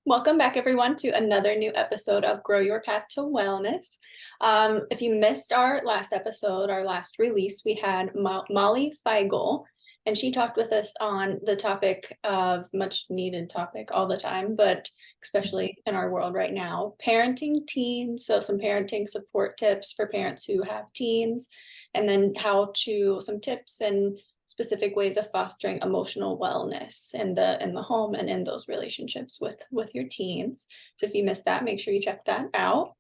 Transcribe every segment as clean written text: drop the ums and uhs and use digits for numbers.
Welcome back, everyone, to another new episode of Grow Your Path to Wellness. If you missed our last episode, our last release, we had Molly Feigl, and she talked with us on the topic of much needed topic all the time, but especially in our world right now, parenting teens. So some parenting support tips for parents who have teens, and then some tips and specific ways of fostering emotional wellness in the home and in those relationships with your teens. So if you missed that, make sure you check that out.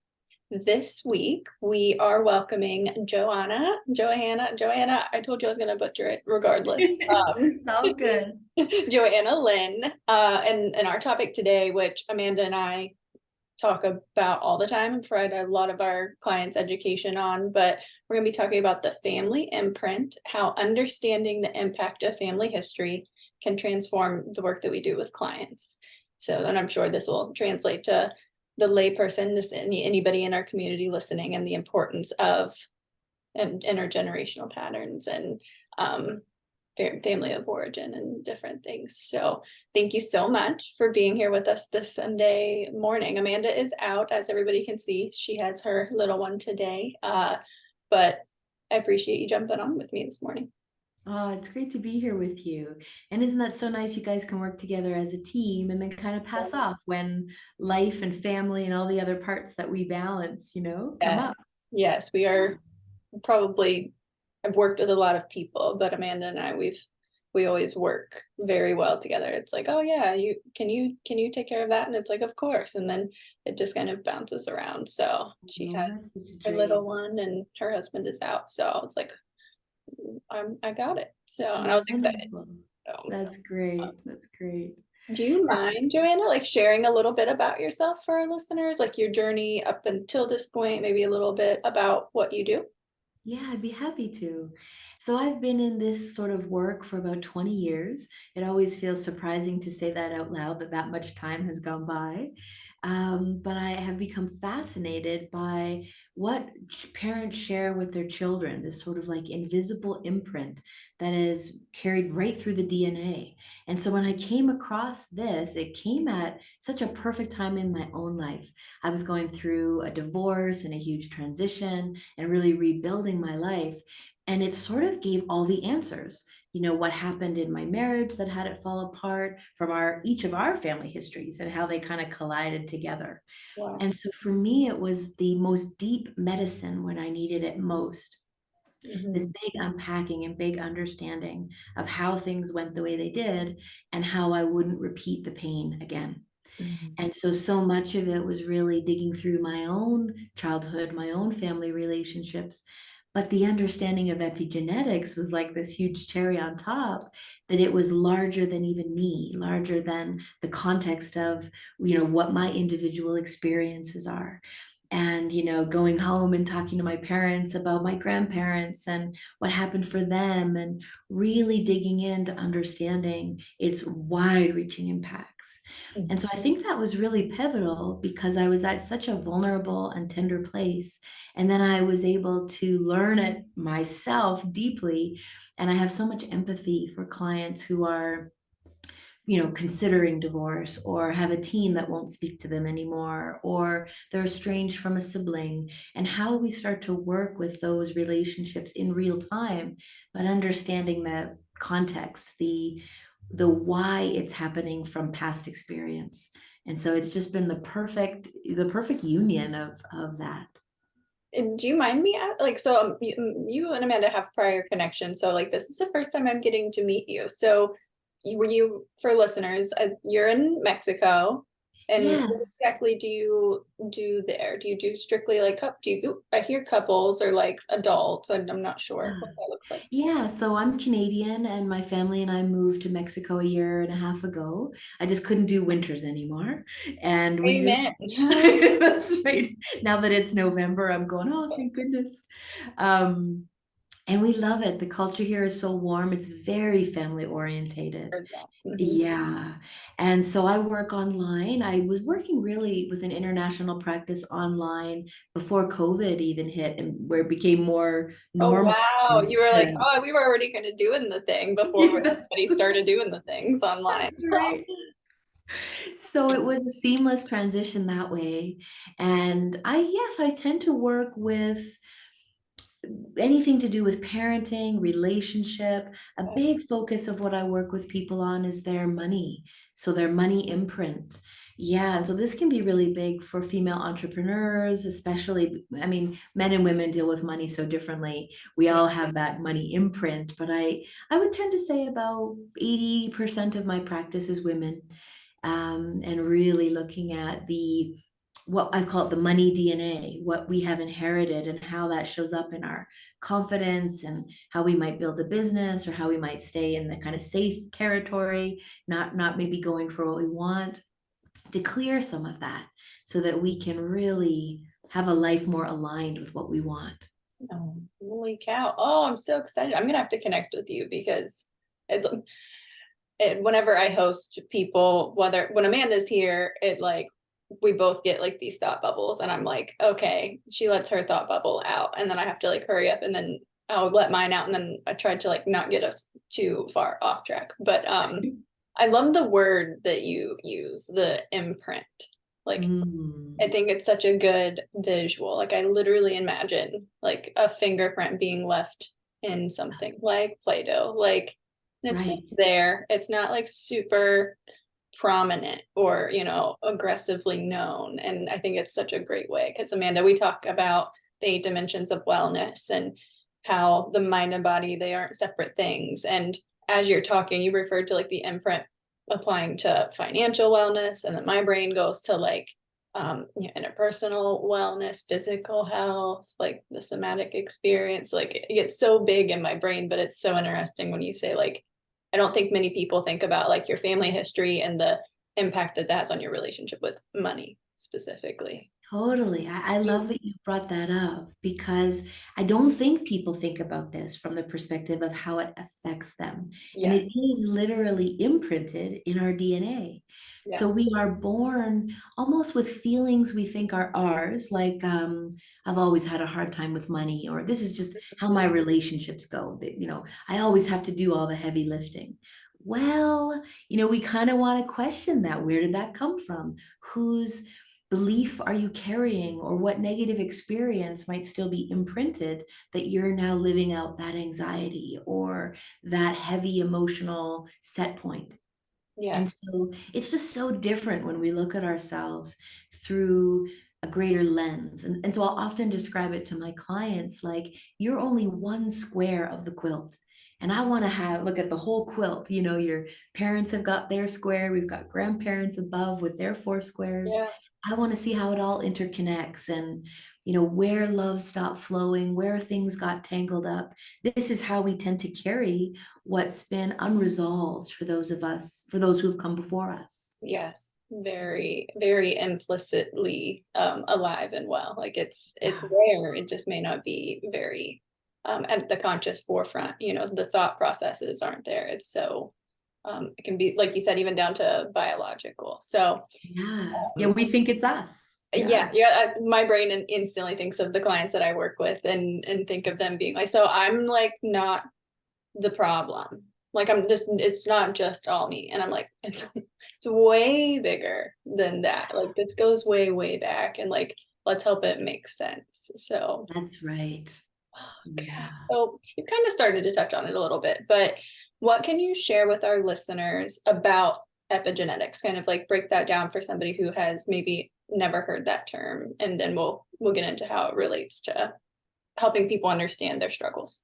This week we are welcoming Johanna. I told you I was going to butcher it regardless. It's all good. Johanna Lynn, and our topic today, which Amanda and I talk about all the time and provide a lot of our clients education on, but we're going to be talking about the family imprint, how understanding the impact of family history can transform the work that we do with clients. So, and I'm sure this will translate to the layperson, anybody in our community listening, and the importance of intergenerational patterns and family of origin and different things. So thank you so much for being here with us this Sunday morning. Amanda is out, as everybody can see. She has her little one today, but I appreciate you jumping on with me this morning. Oh, it's great to be here with you. And isn't that so nice? You guys can work together as a team and then kind of pass off when life and family and all the other parts that we balance, come Yeah. up. Yes, we are probably, I've worked with a lot of people, but Amanda and I, we always work very well together. It's like, oh yeah, can you take care of that? And it's like, of course. And then it just kind of bounces around. So she Oh, has that's such a her joy. little one and her husband is out. So I was like, I got it. So, and I That's was excited. wonderful. So, That's great. That's great. do you That's mind, Joanna, like sharing a little bit about yourself for our listeners, like your journey up until this point, maybe a little bit about what you do? Yeah, I'd be happy to. So I've been in this sort of work for about 20 years. It always feels surprising to say that out loud, that that much time has gone by. But I have become fascinated by what parents share with their children, this sort of like invisible imprint that is carried right through the DNA. And so when I came across this, it came at such a perfect time in my own life. I was going through a divorce and a huge transition and really rebuilding my life. And it sort of gave all the answers, what happened in my marriage that had it fall apart from each of our family histories and how they kind of collided together. Wow. And so for me, it was the most deep medicine when I needed it most. This Mhm. big unpacking and big understanding of how things went the way they did and how I wouldn't repeat the pain again. Mhm. And so much of it was really digging through my own childhood, my own family relationships. But the understanding of epigenetics was like this huge cherry on top, that it was larger than even me, larger than the context of, what my individual experiences are. And, going home and talking to my parents about my grandparents and what happened for them, and really digging into understanding its wide reaching impacts. And Mhm. so I think that was really pivotal because I was at such a vulnerable and tender place. And then I was able to learn it myself deeply. And I have so much empathy for clients who are, considering divorce or have a teen that won't speak to them anymore, or they're estranged from a sibling, and how we start to work with those relationships in real time, but understanding the context, the why it's happening from past experience. And so it's just been the perfect union of that. And do you mind me like, so you and Amanda have prior connections, so like this is the first time I'm getting to meet you. So were you, for listeners, you're in Mexico, and what Yes. exactly do you do there? Do you do strictly like I hear couples or like adults, and I'm not sure what that looks like. Yeah, so I'm Canadian and my family and I moved to Mexico a year and a half ago. I just couldn't do winters anymore. And we Amen. that's right. Now that it's November, I'm going, oh, thank goodness. Um, and we love it. The culture here is so warm. It's very family orientated. Heard that. Mhm. Yeah. And so I work online. I was working really with an international practice online before COVID even hit, and where it became more Oh normal. wow, you were like, oh, we were already kind of doing the thing before Yeah, everybody started doing the things online. that's right. So it was a seamless transition that way. And yes, I tend to work with anything to do with parenting, relationship. A big focus of what I work with people on is their money. So their money imprint. Yeah, and so this can be really big for female entrepreneurs, especially, I mean, men and women deal with money so differently. We Yeah. all have that money imprint, but I would tend to say about 80% of my practice is women. And really looking at the what I call it the money DNA, what we have inherited and how that shows up in our confidence and how we might build a business or how we might stay in the kind of safe territory, not maybe going for what we want, to clear some of that so that we can really have a life more aligned with what we want. Oh, holy cow. Oh, I'm so excited. I'm gonna have to connect with you because it, whenever I host people, whether when Amanda's here, it like we both get like these thought bubbles, and I'm like, okay, she lets her thought bubble out, and then I have to like hurry up, and then I'll let mine out, and then I tried to like not get us too far off track. But I love the word that you use, the imprint. Like I Mm, think it's such a good visual. Like I literally imagine like a fingerprint being left in something like Play-Doh. Like and it's just right. there. It's not like super prominent or, aggressively known. And I think it's such a great way because Amanda, we talk about the 8 dimensions of wellness and how the mind and body, they aren't separate things. And as you're talking, you referred to like the imprint applying to financial wellness, and then my brain goes to like interpersonal wellness, physical health, like the somatic experience. Like it gets so big in my brain, but it's so interesting when you say like, I don't think many people think about like your family history and the impact that that has on your relationship with money specifically. Totally. I love that you brought that up because I don't think people think about this from the perspective of how it affects them. And Yeah, it is literally imprinted in our DNA. yeah, So we are born almost with feelings we think are ours, like I've always had a hard time with money, or this is just how my relationships go. I always have to do all the heavy lifting. Well, we kind of want to question that. Where did that come from? Whose belief are you carrying, or what negative experience might still be imprinted that you're now living out that anxiety or that heavy emotional set point? yeah, And so it's just so different when we look at ourselves through a greater lens. And so I'll often describe it to my clients like you're only one square of the quilt. And I want to look at the whole quilt. Your parents have got their square, we've got grandparents above with their four squares. yeah. I want to see how it all interconnects and, where love stopped flowing, where things got tangled up. This is how we tend to carry what's been unresolved for those of us, for those who have come before us. Yes, very, very implicitly alive and well. Like it's Yeah. there. It just may not be very at the conscious forefront. The thought processes aren't there. It's so it can be like you said, even down to biological. So Yeah. Yeah, um, we think it's us. yeah, Yeah. yeah. My brain instantly thinks of the clients that I work with and think of them being like, so I'm like not the problem. Like I'm just, it's not just all me. And I'm like, it's way bigger than that. Like this goes way, way back. And like, let's hope it makes sense. So, That's right. okay. Yeah. So you've kind of started to touch on it a little bit, but what can you share with our listeners about epigenetics? Kind of like break that down for somebody who has maybe never heard that term, and then we'll get into how it relates to helping people understand their struggles.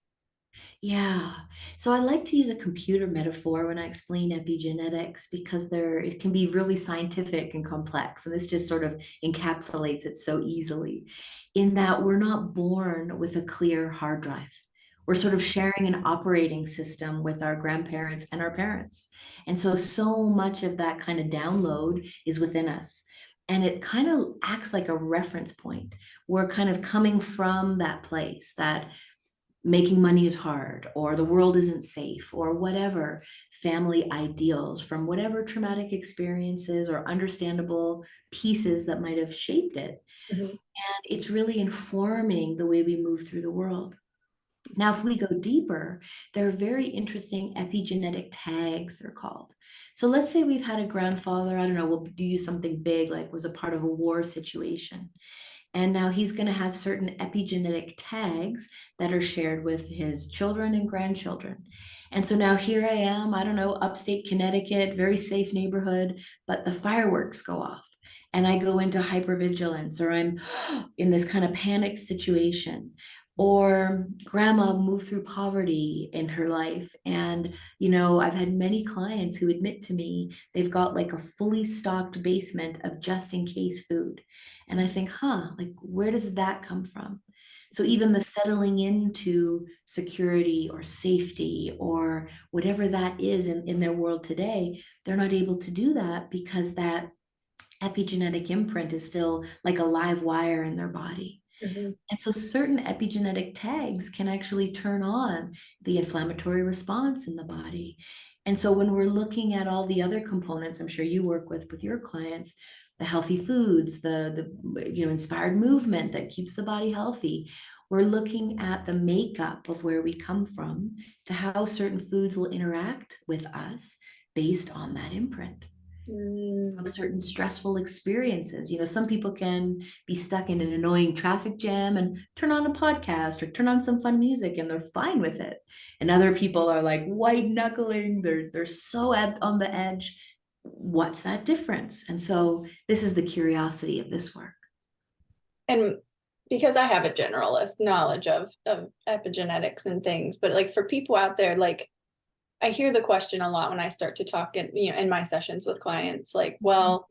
Yeah. So I like to use a computer metaphor when I explain epigenetics because it can be really scientific and complex. And this just sort of encapsulates it so easily in that we're not born with a clear hard drive. We're sort of sharing an operating system with our grandparents and our parents. And so much of that kind of download is within us. And it kind of acts like a reference point. We're kind of coming from that place that making money is hard, or the world isn't safe, or whatever family ideals from whatever traumatic experiences or understandable pieces that might have shaped it. Mhm. And it's really informing the way we move through the world. Now, if we go deeper, there are very interesting epigenetic tags, they're called. So let's say we've had a grandfather, I don't know, we'll do something big, like was a part of a war situation. And now he's going to have certain epigenetic tags that are shared with his children and grandchildren. And so now here I am, I don't know, upstate Connecticut, very safe neighborhood, but the fireworks go off and I go into hypervigilance, or I'm in this kind of panicked situation. Or grandma moved through poverty in her life. And, I've had many clients who admit to me they've got like a fully stocked basement of just in case food. And I think, like, where does that come from? So even the settling into security or safety or whatever that is in their world today, they're not able to do that because that epigenetic imprint is still like a live wire in their body. Mhm. And so certain epigenetic tags can actually turn on the inflammatory response in the body. And so when we're looking at all the other components, I'm sure you work with your clients, the healthy foods, the inspired movement that keeps the body healthy, we're looking at the makeup of where we come from to how certain foods will interact with us based on that imprint of Mm. certain stressful experiences. Some people can be stuck in an annoying traffic jam and turn on a podcast or turn on some fun music and they're fine with it. And other people are like white knuckling, they're so on the edge. What's that difference? And so this is the curiosity of this work. And because I have a generalist knowledge of epigenetics and things, but like for people out there, like I hear the question a lot when I start to talk in my sessions with clients, like, well,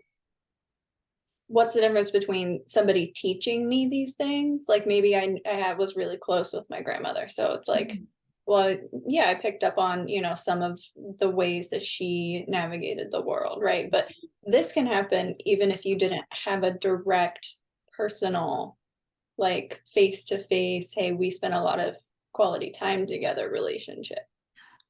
what's the difference between somebody teaching me these things? Like maybe I was really close with my grandmother. So it's like, well, yeah, I picked up on, some of the ways that she navigated the world, right? But this can happen even if you didn't have a direct personal, like face to face, hey, we spent a lot of quality time together relationship.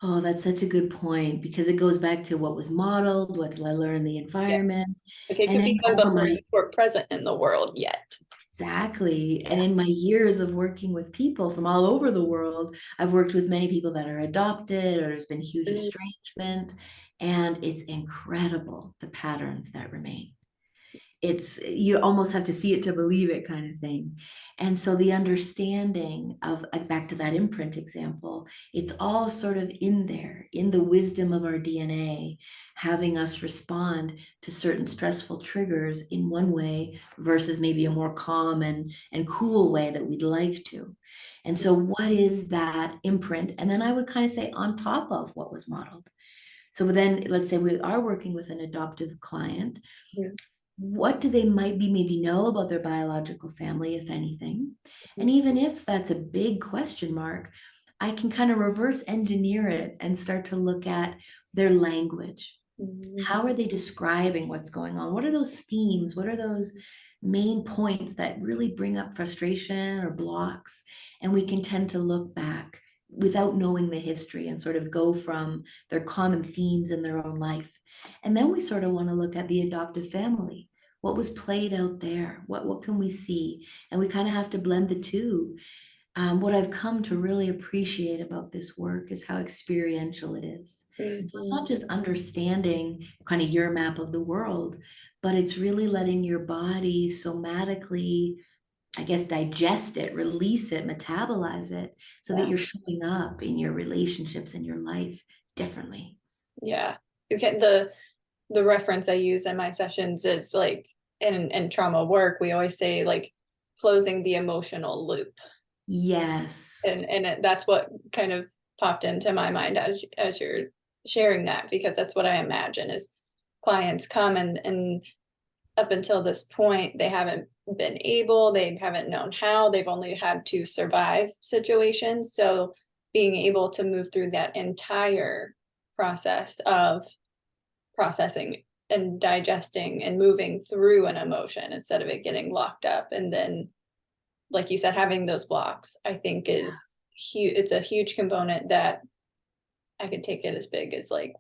Oh, that's such a good point because it goes back to what was modeled, what did I learn in the Yeah. environment, Like it and could then be done over before my you were present in the world yet. exactly. And Yeah. in my years of working with people from all over the world, I've worked with many people that are adopted or there's been huge Mm, estrangement, and it's incredible the patterns that remain. It's you almost have to see it to believe it kind of thing. And so the understanding of back to that imprint example, it's all sort of in there in the wisdom of our DNA, having us respond to certain stressful triggers in one way versus maybe a more calm and cool way that we'd like to. And so what is that imprint? And then I would kind of say on top of what was modeled. So then let's say we are working with an adoptive client, mm, what do they might be maybe know about their biological family, if anything? And mm, even if that's a big question mark, I can kind of reverse engineer it and start to look at their language. mm, How are they describing what's going on? What are those themes? What are those main points that really bring up frustration or blocks? And we can tend to look back without knowing the history and sort of go from their common themes in their own life. And then we sort of want to look at the adoptive family. What was played out there? What can we see? And we kind of have to blend the two. What I've come to really appreciate about this work is how experiential it is. So it's mhm. not just understanding kind of your map of the world, but it's really letting your body somatically, I guess, digest it, release it, metabolize it, so that Yeah. you're showing up in your relationships and your life differently. Yeah. Okay, the reference I use in my sessions is like in trauma work, we always say like closing the emotional loop. Yes. That's what kind of popped into my mind as you're sharing that, because that's what I imagine is clients come and up until this point they haven't been able, they haven't known how, they've only had to survive situations. So being able to move through that entire process of processing and digesting and moving through an emotion instead of it getting locked up, and then like you said, having those blocks, I think is huge. It's a huge component that I could take it as big as like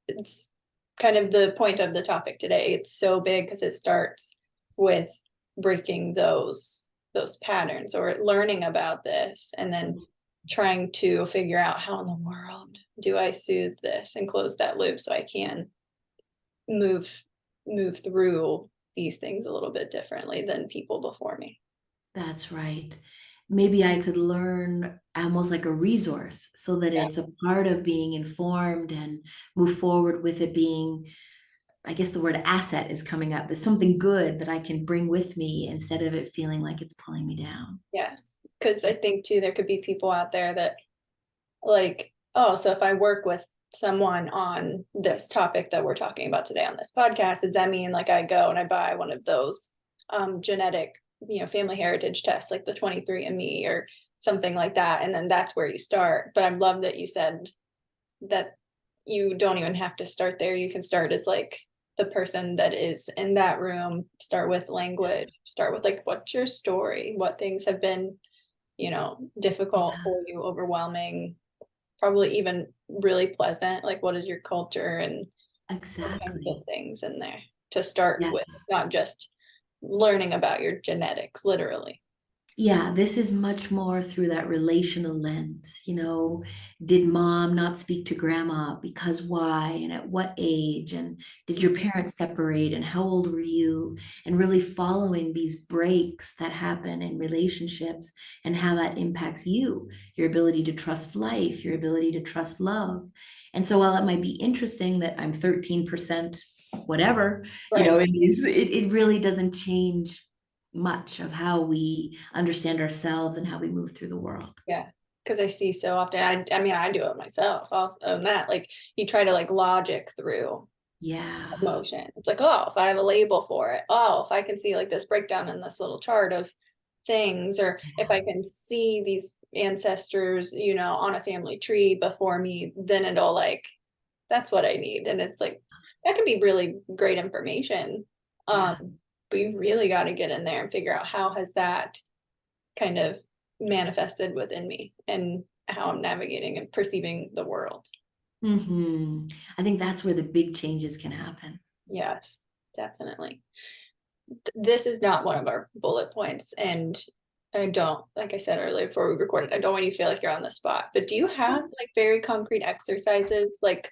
it's kind of the point of the topic today. It's so big because it starts with breaking those those patterns or learning about this and then trying to figure out how in the world do I soothe this and close that loop so I can move move through these things a little bit differently than people before me. That's right. Maybe I could learn almost like a resource so that Yeah. it's a part of being informed and move forward with it being, I guess the word asset is coming up, is something good that I can bring with me instead of it feeling like it's pulling me down. Yes. Because I think too there could be people out there that like, oh, so if I work with someone on this topic that we're talking about today on this podcast, does that mean like I go and I buy one of those genetic, family heritage tests like the 23andMe or something like that, and then that's where you start. But I love that you said that you don't even have to start there. You can start as like the person that is in that room, start with language, start with like what's your story? What things have been, difficult Yeah, for you, overwhelming, probably even really pleasant, like what is your culture and all kinds exactly. of things in there to start Yeah. with, not just learning about your genetics, literally. Yeah, this is much more through that relational lens. Did mom not speak to grandma? Because why? And at what age? And did your Mhm. parents separate? And how old were you? And really following these breaks that happen in relationships and how that impacts you, your ability to trust life, your ability to trust love. And so while it might be interesting that I'm 13% whatever, Right. in these, it really doesn't change much of how we understand ourselves and how we move through the world. Yeah. Because I see so often, I mean, I do it myself. I'll own that. Like you try to like logic through Yeah. emotion. It's like, oh, if I have a label for it, oh, if I can see like this breakdown in this little chart of things, or if I can see these ancestors, on a family tree before me, then it'll like, that's what I need. And it's like, that can be really great information. Yeah. But you really got to get in there and figure out how has that kind of manifested within me and how I'm navigating and perceiving the world. I think that's where the big changes can happen. Yes, definitely. This is not one of our bullet points, and I don't, like I said earlier before we recorded, I don't want you to feel like you're on the spot, but do you have like very concrete exercises, like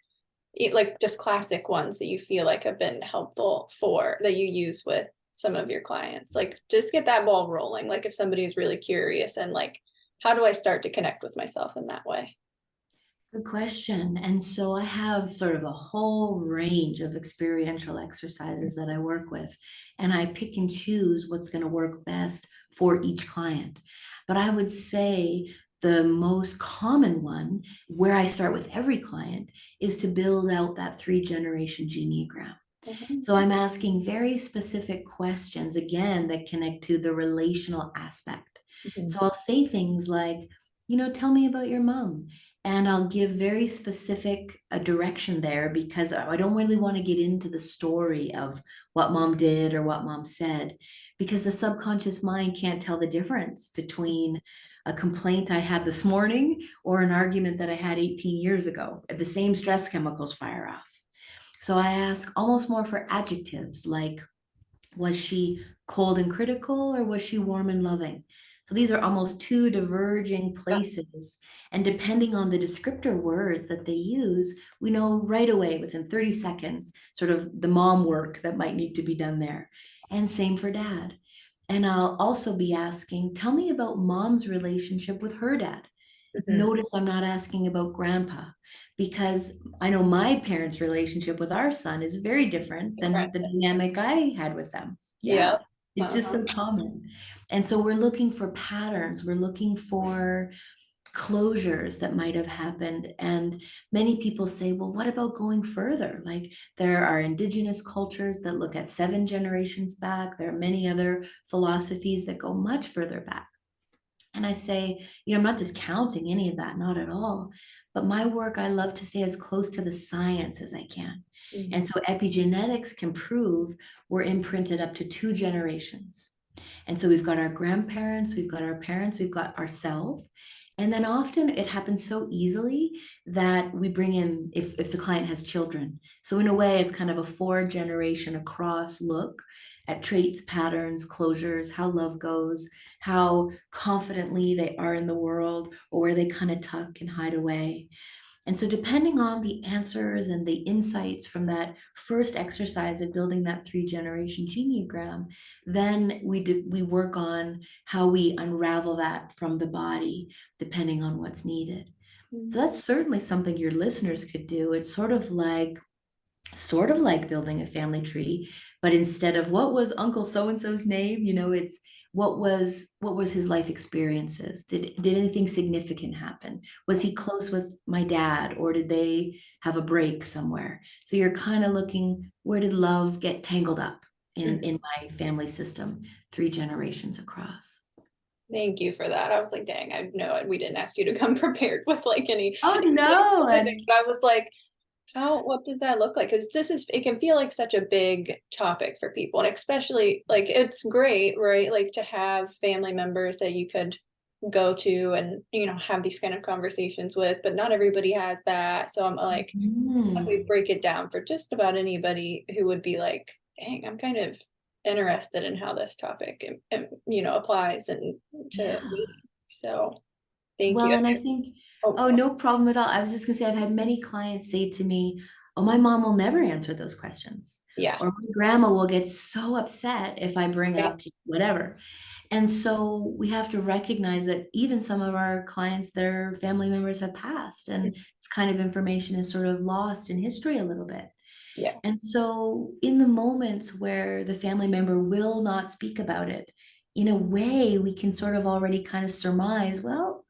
like just classic ones that you feel like have been helpful for that you use with some of your clients? Like just get that ball rolling. Like if somebody is really curious and like, how do I start to connect with myself in that way? Good question. And so I have sort of a whole range of experiential exercises that I work with, and I pick and choose what's going to work best for each client. But I would say the most common one, where I start with every client, is to build out that 3-generation genealogram. Mhm, So I'm asking very specific questions, again, that connect to the relational aspect. mhm. So I'll say things like, tell me about your mom. And I'll give very specific a direction there because I don't really want to get into the story of what mom did or what mom said, because the subconscious mind can't tell the difference between a complaint I had this morning or an argument that I had 18 years ago. The same stress chemicals fire off. So I ask almost more for adjectives like, was she cold and critical or was she warm and loving? So these are almost two diverging Yeah. places. And depending on the descriptor words that they use, we know right away within 30 seconds, sort of the mom work that might need to be done there. And same for dad. And I'll also be asking, tell me about mom's relationship with her dad. Mhm. Notice I'm not asking about grandpa because I know my parents' relationship with our son is very different than the Different. dynamic I had with them. Yeah. Yeah, it's just Uh-huh. so common. And so we're looking for patterns, we're looking for closures that might have happened. And many people say, well, what about going further? Like there are indigenous cultures that look at 7 generations back, there are many other philosophies that go much further back. And I say, I'm not discounting any of that, not at all. But my work, I love to stay as close to the science as I can. And Mhm. so epigenetics can prove we're imprinted up to 2 generations. And so we've got our grandparents, we've got our parents, we've got ourselves. And then often it happens so easily that we bring in, if the client has children. So in a way, it's kind of a 4 generation across look at traits, patterns, closures, how love goes, how confidently they are in the world, or where they kind of tuck and hide away. And so, depending on the answers and the insights from that first exercise of building that 3 generation geneogram, then we work on how we unravel that from the body, depending on what's needed. So Mm. that's certainly something your listeners could do. It's sort of like building a family tree, but instead of what was Uncle so and so's name, it's what was his life experiences. Did anything significant happen? Was he close with my dad, or did they have a break somewhere? So you're kind of looking, where did love get tangled up in my family system 3 generations across? Thank you for that. I was like, dang, I know we didn't ask you to come prepared with like any Oh no. specifics, but I was like, what does that look like? Because it can feel like such a big topic for people. And especially like, it's great, right? Like to have family members that you could go to and, have these kind of conversations with, but not everybody has that. So I'm like, how do we Mm, break it down for just about anybody who would be like, dang, I'm kind of interested in how this topic, applies and to yeah. me. So thank you. Well, and I think, Oh, oh, no problem at all. I was just gonna say, I've had many clients say to me, oh, my mom will never answer those questions. yeah. Or my grandma will get so upset if I bring Right. up whatever. And so we have to recognize that even some of our clients, their family members have passed, and this kind of information is sort of lost in history a little bit. Yeah. And so, in the moments where the family member will not speak about it, in a way, we can sort of already kind of surmise, well,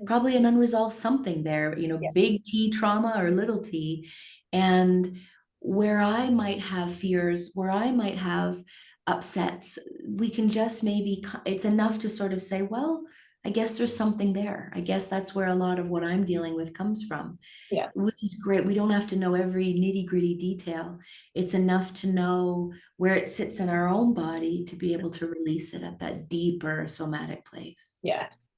probably an unresolved something there, Yeah. big T trauma or little t. And where I might have fears, where I might have upsets, we can just maybe, it's enough to sort of say, well, I guess there's something there. I guess that's where a lot of what I'm dealing with comes from, Yeah. which is great. We don't have to know every nitty gritty detail. It's enough to know where it sits in our own body to be able to release it at that deeper somatic place. Yes.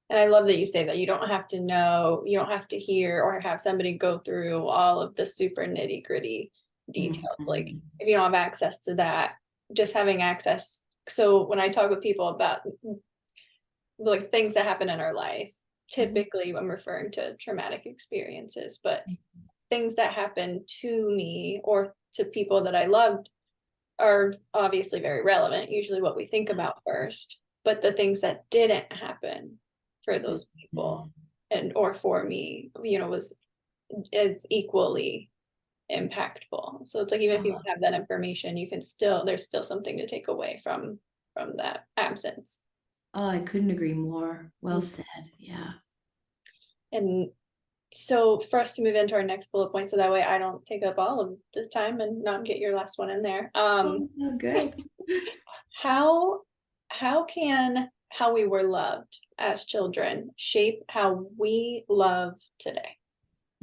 And I love that you say that you don't have to know, you don't have to hear or have somebody go through all of the super nitty gritty details. Like Mhm. if you don't have access to that, just having access. So when I talk with people about like things that happen in our life, Mhm. typically I'm referring to traumatic experiences, but things that happen to me or to people that I loved are obviously very relevant, usually what we think about first, but the things that didn't happen for those people Mhm. and or for me, was is equally impactful. So it's like even if you Oh, don't have that information, you can still there's still something to take away from that absence. oh, I couldn't agree more. Well Mm. said. Yeah. And so for us to move into our next bullet point, so that way I don't take up all of the time and not get your last one in there. Oh, so good. How can how we were loved as children shape how we love today?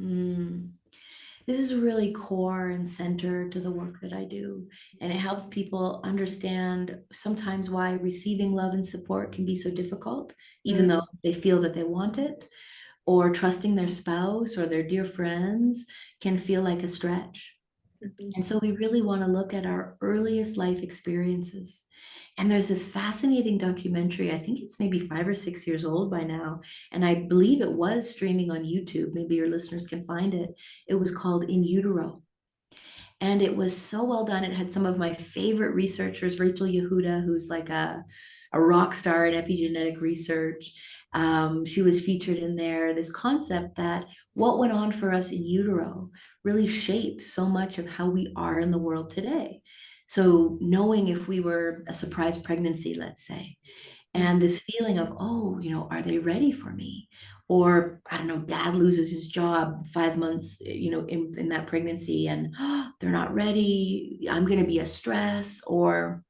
Mm. This is really core and center to the work that I do. And it helps people understand sometimes why receiving love and support can be so difficult, even though Mm, they feel that they want it, or trusting their spouse or their dear friends can feel like a stretch. mhm, And so we really want to look at our earliest life experiences. And there's this fascinating documentary. I think it's maybe 5 or 6 years old by now. And I believe it was streaming on YouTube. Maybe your listeners can find it. It was called In Utero. And it was so well done. It had some of my favorite researchers, Rachel Yehuda, who's like a rock star in epigenetic research. She was featured in there. This concept that what went on for us in utero really shapes so much of how we are in the world today. So, knowing if we were a surprise pregnancy, let's say, mm, and this feeling of, oh, are they ready for me? Or I don't know, dad loses his job 5 months, in that pregnancy, and they're not ready. I'm going to be a stress. Or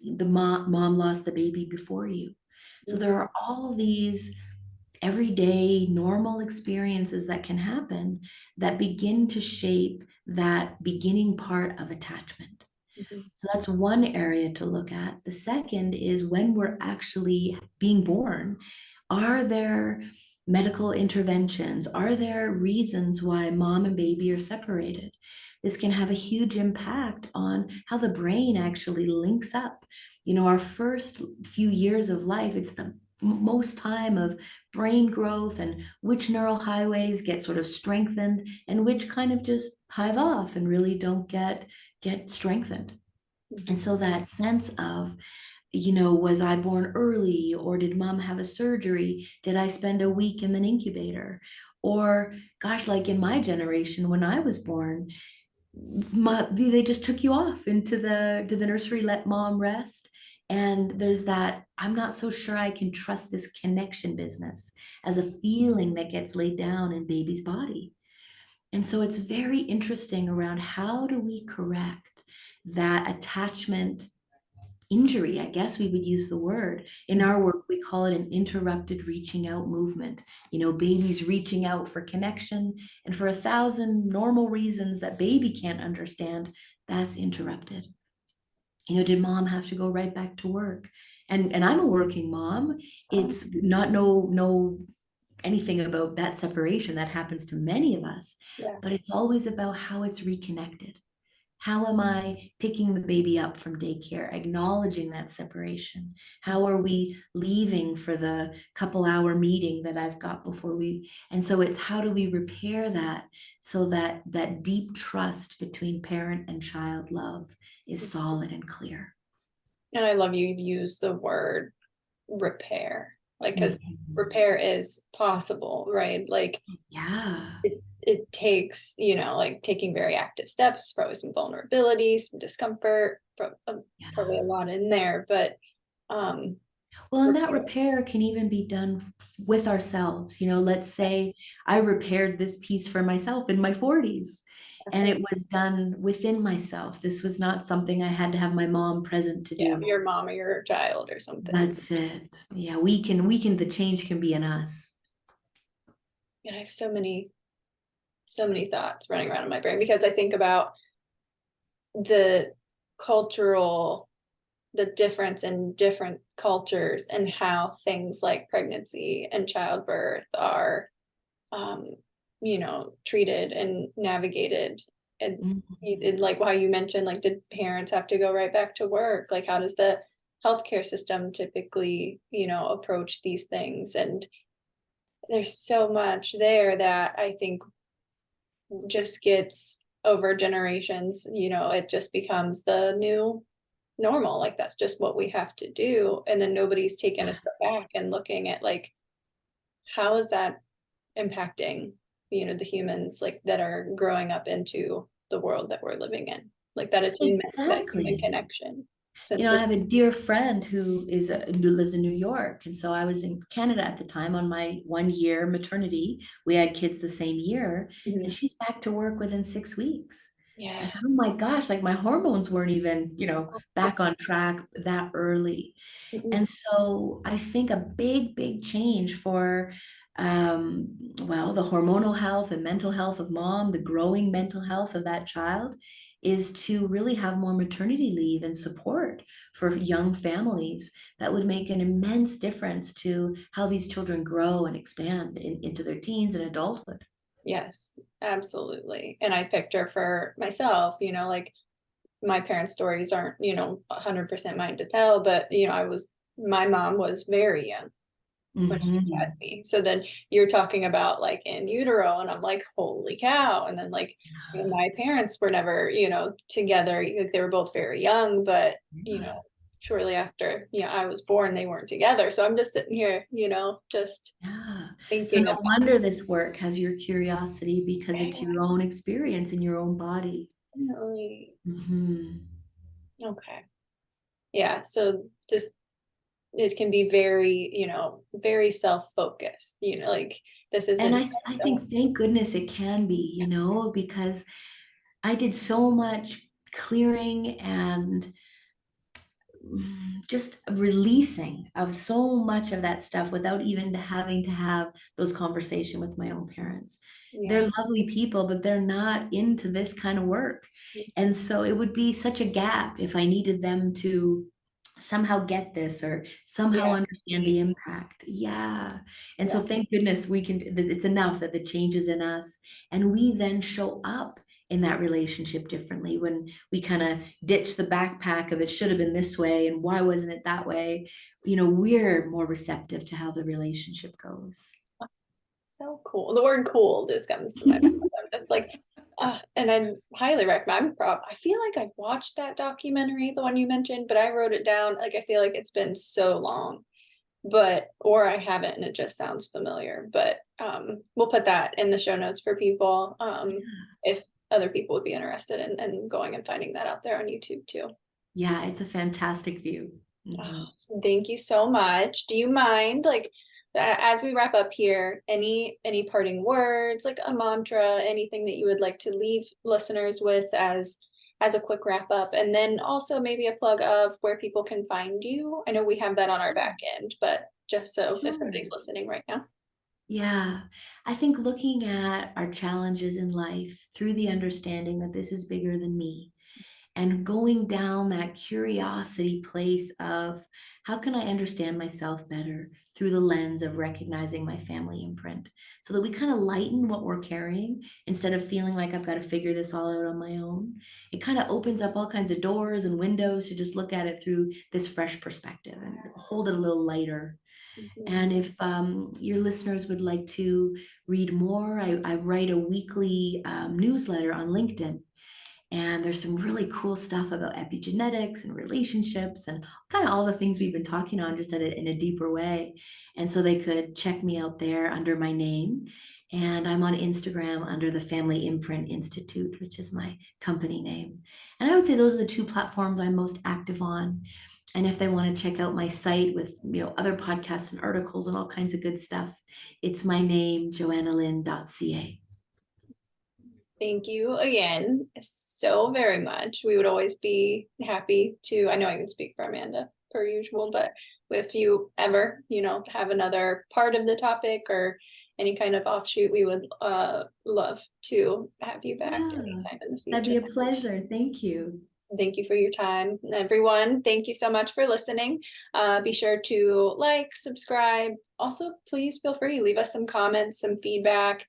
the mom lost the baby before you. So mhm, there are all these everyday normal experiences that can happen that begin to shape that beginning part of attachment. mhm, So that's one area to look at. The second is when we're actually being born. Are there medical interventions? Are there reasons why mom and baby are separated? This can have a huge impact on how the brain actually links up. Our first few years of life, it's the most time of brain growth and which neural highways get sort of strengthened and which kind of just hive off and really don't get strengthened. And so that sense of, was I born early, or did mom have a surgery? Did I spend a week in an incubator? Or gosh, like in my generation, when I was born, they just took you off into the nursery, let mom rest. And there's that, I'm not so sure I can trust this connection business as a feeling that gets laid down in baby's body. And so it's very interesting around how do we correct that attachment injury, I guess we would use the word. In our work, we call it an interrupted reaching out movement. Babies reaching out for connection, and for 1,000 normal reasons that baby can't understand, that's interrupted. Did mom have to go right back to work? And I'm a working mom. It's not no anything about that separation that happens to many of us, Yeah. but it's always about how it's reconnected. How am I picking the baby up from daycare, acknowledging that separation? How are we leaving for the couple-hour meeting that I've got before we? And so it's how do we repair that so that that deep trust between parent and child love is solid and clear. And I love you use the word repair, like, because Mhm. repair is possible, right? Like, Yeah. it takes, like taking very active steps, probably some vulnerability, some discomfort, probably a Yeah. lot in there, but um Well, and that repair, repair can even be done with ourselves. Let's say I repaired this piece for myself in my 40s, and it was done within myself. This was not something I had to have my mom present to yeah, do. your mom or your child or something. That's it. Yeah, we can, the change can be in us. And I have so many thoughts running around in my brain because I think about the cultural the difference in different cultures and how things like pregnancy and childbirth are um, treated and navigated. And Mhm. like how you mentioned, like, did parents have to go right back to work? Like, how does the healthcare system typically, approach these things? And there's so much there that I think just gets over generations, it just becomes the new normal. Like, that's just what we have to do. And then nobody's taken a step back and looking at, like, how is that impacting, the humans, like, that are growing up into the world that we're living in, like that that human Exactly. connection. Since I have a dear friend who lives in New York, and so I was in Canada at the time on my 1 year maternity. We had kids the same year, and Mhm. she's back to work within 6 weeks. I Yeah. thought, oh my gosh, like my hormones weren't even, back on track that early. Mhm. And so I think a big, big change for, well, the hormonal health and mental health of mom, the growing mental health of that child, is to really have more maternity leave and support for young families. That would make an immense difference to how these children grow and expand into their teens and adulthood. Yes, absolutely. And I picture for myself, like, my parents' stories aren't, 100% mine to tell, but my mom was very young when she had Mhm. me. So then you're talking about, like, in utero, and I'm like, "Holy cow." And then, like, my parents were never, together. Like, they were both very young, but, Yeah. shortly after, I was born, they weren't together. So I'm just sitting here, just Yeah. So thinking no about wonder this work has your curiosity because yeah, it's your own experience in your own body. definitely. Mhm. Okay. Yeah, so just it can be very, very self-focused, like, this And isn't I just think thank goodness it can be, because I did so much clearing and just releasing of so much of that stuff without even having to have those conversation with my own parents. yeah. They're lovely people, but they're not into this kind of work. And so it would be such a gap if I needed them to somehow get this or somehow Yeah. understand the impact. Yeah. And so Yeah. thank goodness it's enough that the change is in us, and we then show up in that relationship differently when we kind of ditch the backpack of it should have been this way and why wasn't it that way. We're more receptive to how the relationship goes. So cool. The word cool just comes to my mouth. I'm just like, and I highly recommend. I feel like I've watched that documentary, the one you mentioned, but I wrote it down. Like, I feel like it's been so long, or I haven't, and it just sounds familiar. But we'll put that in the show notes for people, if other people would be interested in going and finding that out there on YouTube too. Yeah, it's a fantastic view. Oh, Mhm. so thank you so much. Do you mind, like, as we wrap up here, any parting words, like a mantra, anything that you would like to leave listeners with as a quick wrap up, and then also maybe a plug of where people can find you? I know we have that on our back end, but just so if somebody's Sure. listening right now. Yeah, I think looking at our challenges in life through the understanding that this is bigger than me, and going down that curiosity place of how can I understand myself better through the lens of recognizing my family imprint, so that we kind of lighten what we're carrying instead of feeling like I've got to figure this all out on my own. It kind of opens up all kinds of doors and windows to just look at it through this fresh perspective and hold it a little lighter. Mhm. And if your listeners would like to read more, I write a weekly newsletter on LinkedIn. And there's some really cool stuff about epigenetics and relationships and kind of all the things we've been talking on, just in a deeper way. And so they could check me out there under my name. And I'm on Instagram under the Family Imprint Institute, which is my company name. And I would say those are the two platforms I'm most active on. And if they want to check out my site with other podcasts and articles and all kinds of good stuff, it's my name, johannalynn.ca. Thank you again so very much. We would always be happy to, I know I can speak for Amanda per usual, but if you ever, have another part of the topic or any kind of offshoot, we would love to have you back Yeah, anytime in the that'd future. be a pleasure. Thank you. Thank you for your time, everyone. Thank you so much for listening. Be sure to like, subscribe. Also, please feel free, leave us some comments, some feedback,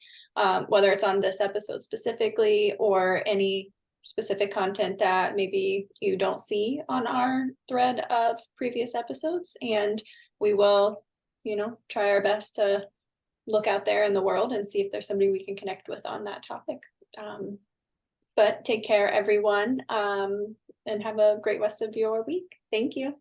whether it's on this episode specifically or any specific content that maybe you don't see on our thread of previous episodes. And we will, try our best to look out there in the world and see if there's somebody we can connect with on that topic. But take care, everyone, and have a great rest of your week. Thank you.